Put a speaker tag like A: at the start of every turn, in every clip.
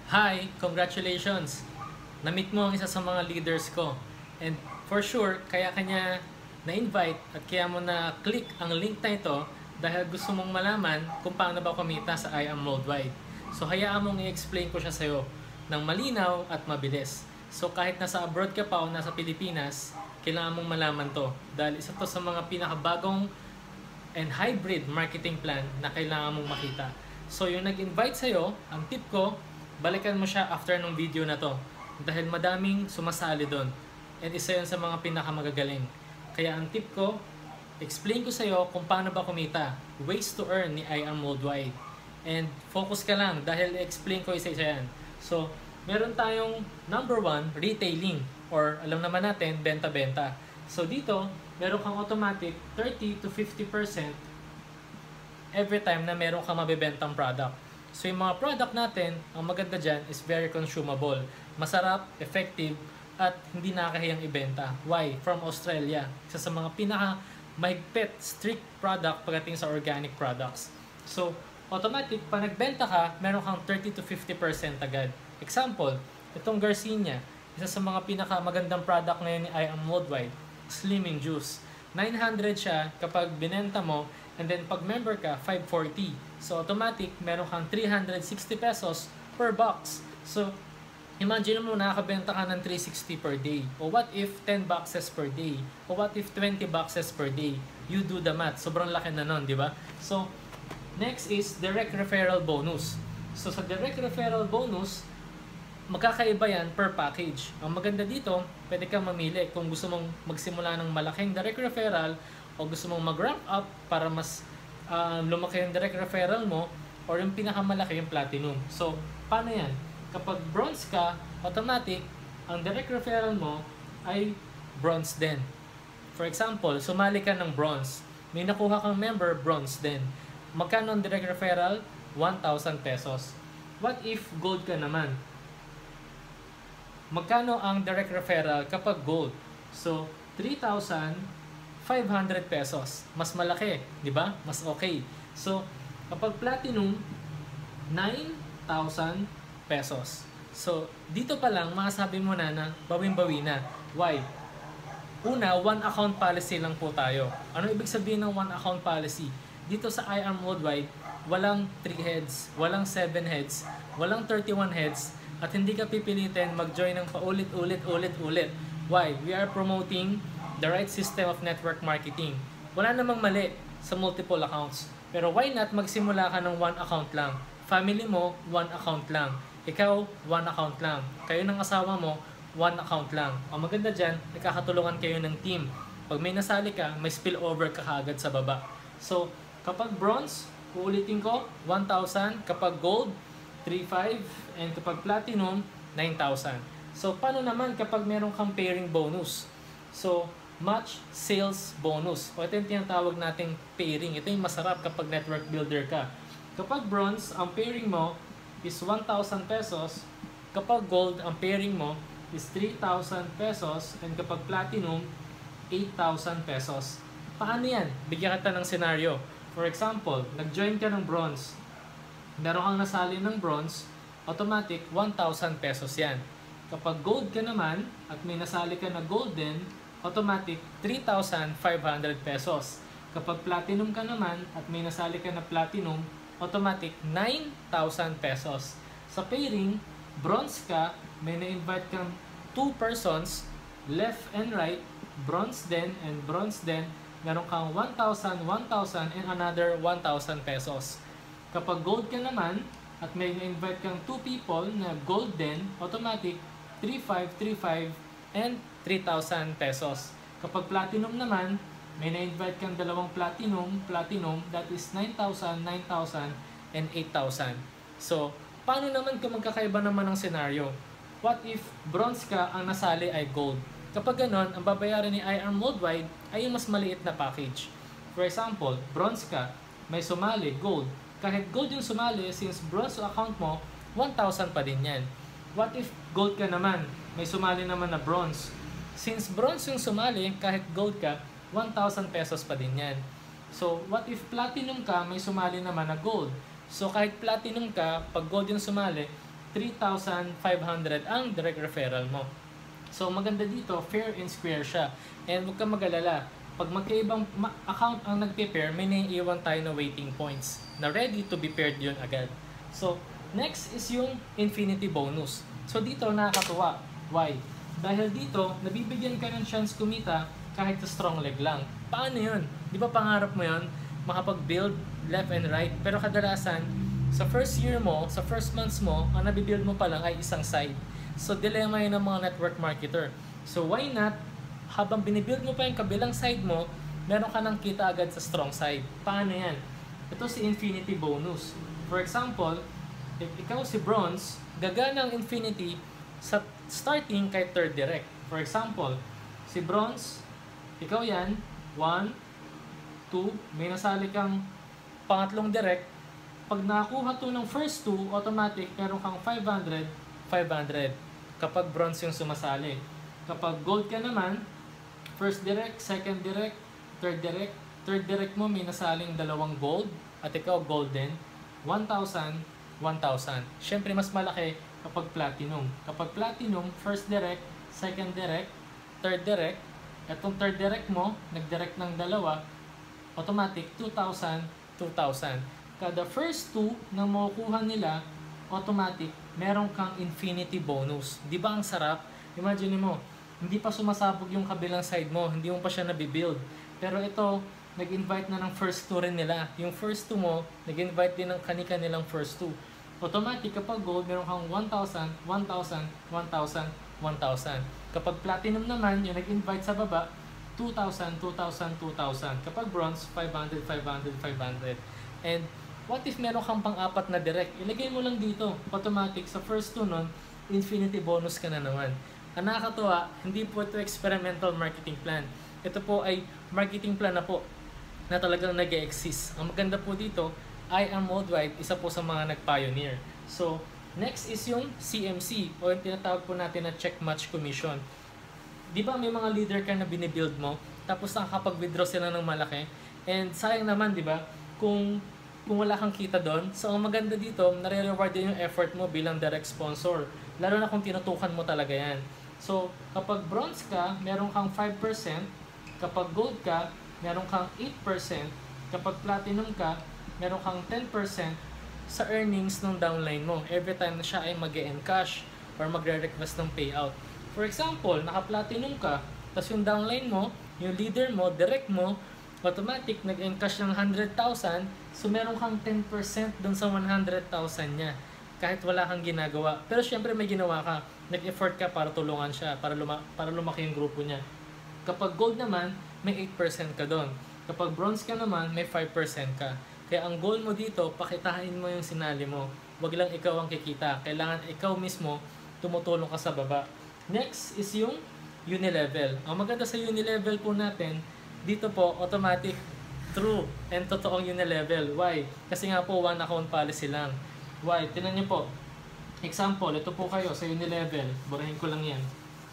A: Hi! Congratulations! Na-meet mo ang isa sa mga leaders ko. And for sure, kaya kanya na-invite at kaya mo na-click ang link na ito dahil gusto mong malaman kung paano ba kumita sa I Am Worldwide. So hayaan mong i-explain ko siya sa'yo ng malinaw at mabilis. So kahit nasa abroad ka pa o nasa Pilipinas, kailangan mong malaman to dahil isa to sa mga pinakabagong and hybrid marketing plan na kailangan mong makita. So yung nag-invite sa'yo, ang tip ko, balikan mo siya after ng video na to dahil madaming sumasali doon and isa yun sa mga pinakamagagaling. Kaya ang tip ko, explain ko sa'yo kung paano ba kumita, ways to earn ni I Am Worldwide, and focus ka lang dahil explain ko isa-isa yan. So meron tayong number 1, retailing, or alam naman natin, benta-benta. So dito meron kang automatic 30 to 50% every time na meron kang mabibentang product. So yung mga product natin, ang maganda dyan is very consumable. Masarap, effective, at hindi nakakahiyang ibenta. Why? From Australia. Isa sa mga pinaka mahigpit, strict product pagdating sa organic products. So, automatic, pag nagbenta ka, meron kang 30 to 50% agad. Example, itong Garcinia, isa sa mga pinaka magandang product ngayon ni I Am Worldwide, Slimming Juice. 900 siya kapag binenta mo, and then pag member ka, 540. So automatic, meron kang 360 pesos per box. So imagine mo nakakabenta ka ng 360 per day. O what if 10 boxes per day? O what if 20 boxes per day? You do the math. Sobrang laki na nun, di ba? So next is direct referral bonus. So sa direct referral bonus, magkakaiba yan per package. Ang maganda dito, pwede kang mamili kung gusto mong magsimula ng malaking direct referral o gusto mong mag-ramp up para mas lumaki yung direct referral mo, or yung pinakamalaki yung platinum. So, paano yan? Kapag bronze ka, automatic, ang direct referral mo ay bronze din. For example, sumali ka ng bronze. May nakuha kang member, bronze din. Magkano ang direct referral? 1,000 pesos. What if gold ka naman? Magkano ang direct referral kapag gold? So, 3,500 pesos. Mas malaki, di ba? Mas okay. So, kapag platinum, 9,000 pesos. So, dito pa lang, masasabi mo na bawing-bawi na. Why? Una, one account policy lang po tayo. Ano ibig sabihin ng one account policy? Dito sa I Am Worldwide, walang 3 heads, walang 7 heads, walang 31 heads, at hindi ka pipilitin mag-join ng paulit-ulit. Why? We are promoting the right system of network marketing. Wala namang mali sa multiple accounts. Pero why not magsimula ka ng one account lang? Family mo, one account lang. Ikaw, one account lang. Kayo ng asawa mo, one account lang. Ang maganda dyan, nagkakatulungan kayo ng team. Pag may nasali ka, may spillover ka kagad sa baba. So, kapag bronze, uulitin ko, 1,000. Kapag gold, 3,500, and kapag platinum, 9,000. So, paano naman kapag meron kang pairing bonus? So, match sales bonus. O ito yung tinatawag nating pairing. Ito yung masarap kapag network builder ka. Kapag bronze, ang pairing mo is 1,000 pesos. Kapag gold, ang pairing mo is 3,000 pesos. And kapag platinum, 8,000 pesos. Paano yan? Bigyan kita ng scenario. For example, nag-join ka ng bronze. Meron kang nasali ng bronze, automatic 1,000 pesos yan. Kapag gold ka naman at may nasali ka na golden, automatic 3,500 pesos. Kapag platinum ka naman at may nasali ka na platinum, automatic 9,000 pesos. Sa pairing, bronze ka, may na-invite kang 2 persons, left and right, bronze din and bronze din, meron kang 1,000, 1,000 and another 1,000 pesos. Kapag gold ka naman, at may na-invite kang 2 people na gold din, automatic 3,500, 3,500, and 3,000 pesos. Kapag platinum naman, may na-invite kang dalawang platinum, that is 9,000, 9,000, and 8,000. So, paano naman kung magkakaiba naman ang scenario? What if bronze ka, ang nasali ay gold? Kapag ganon, ang babayaran ni I Am Worldwide ay yung mas maliit na package. For example, bronze ka, may sumali, gold. Kahit gold yung sumali, since bronze account mo, 1,000 pa din yan. What if gold ka naman, may sumali naman na bronze? Since bronze yung sumali, kahit gold ka, 1,000 pesos pa din yan. So, what if platinum ka, may sumali naman na gold? So, kahit platinum ka, pag gold yung sumali, 3,500 ang direct referral mo. So maganda dito, fair and square siya. And huwag kang mag-alala, pag magkaibang account ang nag-pair, may naiiwan tayo na waiting points na ready to be paired yun agad. So next is yung infinity bonus. So dito nakakatuwa. Why? Dahil dito, nabibigyan ka ng chance kumita kahit sa strong leg lang. Paano yun? Di ba pangarap mo yun? Makapag-build left and right. Pero kadalasan, sa first year mo, sa first months mo, ang nabibuild mo pa lang ay isang side. So dilemma yun ng mga network marketer. So why not, habang binibuild mo pa yung kabilang side mo, meron ka nang kita agad sa strong side. Paano yan? Ito si infinity bonus. For example, if ikaw si bronze, gagana ang infinity sa starting kay third direct. For example, si bronze, ikaw yan, 1, 2, may nasali kang pangatlong direct. Pag nakakuha to ng first 2, automatic, meron kang 500, 500. Kapag bronze yung sumasali. Kapag gold ka naman, first direct, second direct, third direct. Third direct mo may nasaling 2 gold at ikaw golden, 1,000, 1,000. Siyempre mas malaki kapag platinum. Kapag platinum, first direct, second direct, third direct. Itong third direct mo, nag-direct ng 2, automatic 2,000, 2,000. Kada first 2 na makukuha nila, automatic, meron kang infinity bonus. Di ba ang sarap? Imagine mo, hindi pa sumasabog yung kabilang side mo, hindi mo pa siya nabibuild. Pero ito, nag-invite na ng first 2 rin nila. Yung first 2 mo, nag-invite din ng kanilang first 2. Automatic, kapag gold, meron kang 1,000, 1,000, 1,000, 1,000. Kapag platinum naman, yung nag-invite sa baba, 2,000, 2,000, 2,000. Kapag bronze, 500, 500, 500. And what if meron kang pang-apat na direct? Ilagay mo lang dito, automatic, sa first 2 nun, infinity bonus ka na naman. Ang nakakatuwa, hindi po ito experimental marketing plan. Ito po ay marketing plan na po na talagang nag-e-exist. Ang maganda po dito, I Am Worldwide, isa po sa mga nag-pioneer. So, next is yung CMC o yung tinatawag po natin na check match commission. Di ba may mga leader ka na binibuild mo, tapos nakakapag-withdraw sila ng malaki, and sayang naman, di ba, kung wala kang kita doon. So, ang maganda dito, nare-reward din yung effort mo bilang direct sponsor. Lalo na kung tinutukan mo talaga yan. So, kapag bronze ka, meron kang 5%. Kapag gold ka, meron kang 8%. Kapag platinum ka, meron kang 10% sa earnings ng downline mo. Every time na siya ay mag-e-encash or magre-request ng payout. For example, naka-platinum ka, tapos yung downline mo, yung leader mo, direct mo, automatic, nag-encash ng 100,000, so meron kang 10% dun sa 100,000 niya. Kahit wala kang ginagawa. Pero syempre may ginawa ka. Nag-effort ka para tulungan siya, para lumaki yung grupo niya. Kapag gold naman, may 8% ka doon. Kapag bronze ka naman, may 5% ka. Kaya ang goal mo dito, pakitain mo yung sinali mo. Wag lang ikaw ang kikita. Kailangan ikaw mismo tumutulong ka sa baba. Next is yung Unilevel. Ang maganda sa Unilevel po natin, dito po, automatic, true, and totoong Unilevel. Why? Kasi nga po, one account policy lang. Why? Tingnan nyo po. Example, ito po kayo sa Unilevel. Burahin ko lang yan.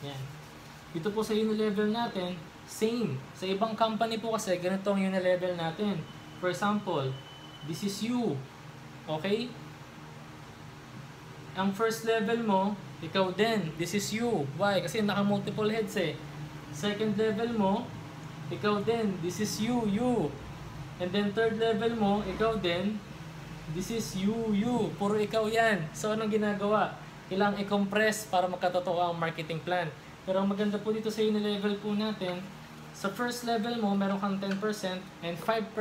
A: Yan. Dito po sa Unilevel natin, same. Sa ibang company po kasi, ganito ang Unilevel natin. For example, this is you. Okay? Ang first level mo, ikaw din. This is you. Why? Kasi naka-multiple heads eh. Second level mo, ikaw din. This is you, you. And then third level mo, ikaw din. This is you, you. Puro ikaw yan. So, anong ginagawa? Kailangang i-compress para magkatotoo ang marketing plan. Pero ang maganda po dito sa Unilevel po natin, sa first level mo, meron kang 10% and 5%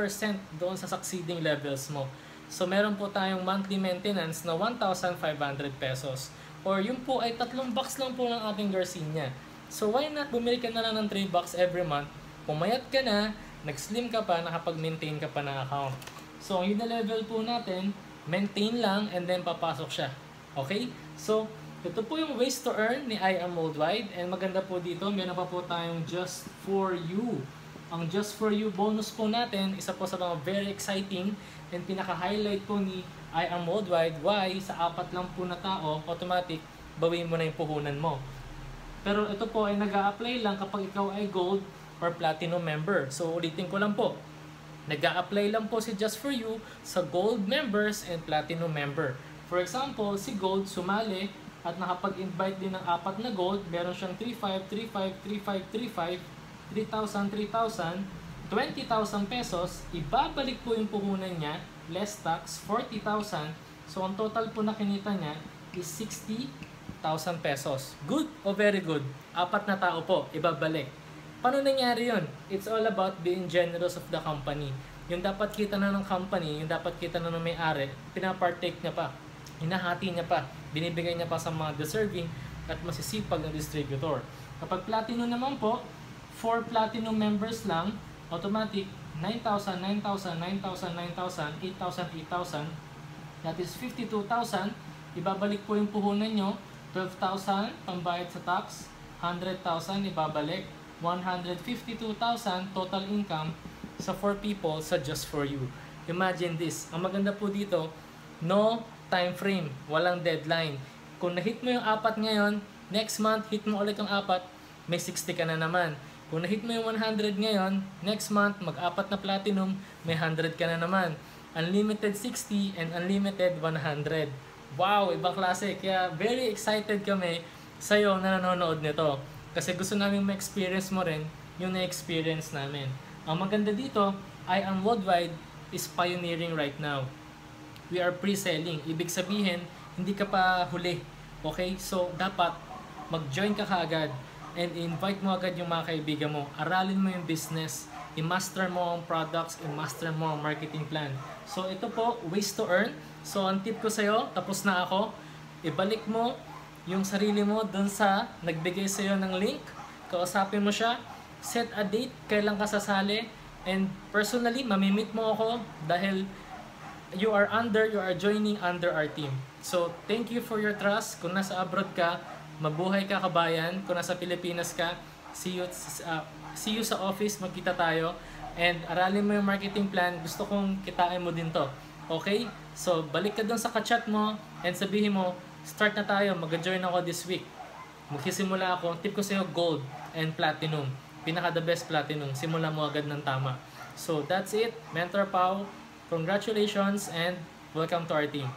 A: doon sa succeeding levels mo. So, meron po tayong monthly maintenance na 1,500 pesos. Or yung po ay 3 box lang po ng ating Garcinia. So, why not bumili ka na lang ng 3 box every month? Pumayat ka na, nag-slim ka pa, nakapag-maintain ka pa ng account. So, ang Unilevel po natin, maintain lang and then papasok siya. Okay? So, ito po yung ways to earn ni I Am Worldwide. And maganda po dito, meron pa po tayong Just For You. Ang Just For You bonus po natin, isa po sa mga very exciting and pinaka-highlight po ni I Am Worldwide. Why? Sa 4 lang po na tao, automatic, bawin mo na yung puhunan mo. Pero ito po ay nag-a-apply lang kapag ikaw ay gold or platinum member. So ulitin ko lang po, nag-a-apply lang po si Just For You sa gold members and platinum member. For example, si Gold sumali at nakapag-invite din ng 4 na Gold. Meron siyang 3,500, 3,500, 3,500, 3,000, 3,000, 20,000 pesos. Ibabalik po yung puhunan niya, less tax, 40,000. So, ang total po na kinita niya is 60,000 pesos. Good o very good? 4 na tao po, ibabalik. Paano nangyari yun? It's all about being generous of the company. Yung dapat kita na ng company, yung dapat kita na ng may-ari, pinapartake niya pa, hinahati niya pa, binibigay niya pa sa mga deserving at masisipag na distributor. Kapag platinum naman po, 4 platinum members lang, automatic, 9,000, 9,000, 9,000, 9,000, 8,000, 8,000, that is 52,000, ibabalik po yung puhunan nyo, 12,000 pambayad sa tax, 100,000 ibabalik, 152,000 total income sa 4 people sa Just For You. Imagine this. Ang maganda po dito, no time frame, walang deadline. Kung na-hit mo yung 4 ngayon, next month hit mo ulit yung 4, may 60 ka na naman. Kung na-hit mo yung 100 ngayon, next month mag-4 na platinum, may 100 ka na naman. Unlimited 60 and unlimited 100. Wow, ibang klase. Kaya very excited kami sa'yo na nanonood nito. Kasi gusto namin ma-experience mo rin yung na-experience namin. Ang maganda dito, I Am Worldwide is pioneering right now. We are pre-selling. Ibig sabihin, hindi ka pa huli. Okay? So, dapat mag-join ka kaagad and invite mo agad yung mga kaibigan mo. Aralin mo yung business. I-master mo ang products. I-master mo ang marketing plan. So, ito po, ways to earn. So, ang tip ko sa'yo, tapos na ako, ibalik mo yung sarili mo dun sa nagbigay sa'yo ng link, kausapin mo siya, set a date, kailan ka sasali, and personally, mamimit mo ako dahil you are joining under our team. So, thank you for your trust. Kung nasa abroad ka, mabuhay ka kabayan. Kung nasa Pilipinas ka, see you sa office, magkita tayo, and aralin mo yung marketing plan. Gusto kong kitain mo din to. Okay? So, balik ka dun sa kachat mo, and sabihin mo, start na tayo, mag-join ako this week. Magsisimula ako, tip ko sa'yo, gold and platinum. Pinaka the best platinum. Simula mo agad ng tama. So that's it, Mentor Pau. Congratulations and welcome to our team.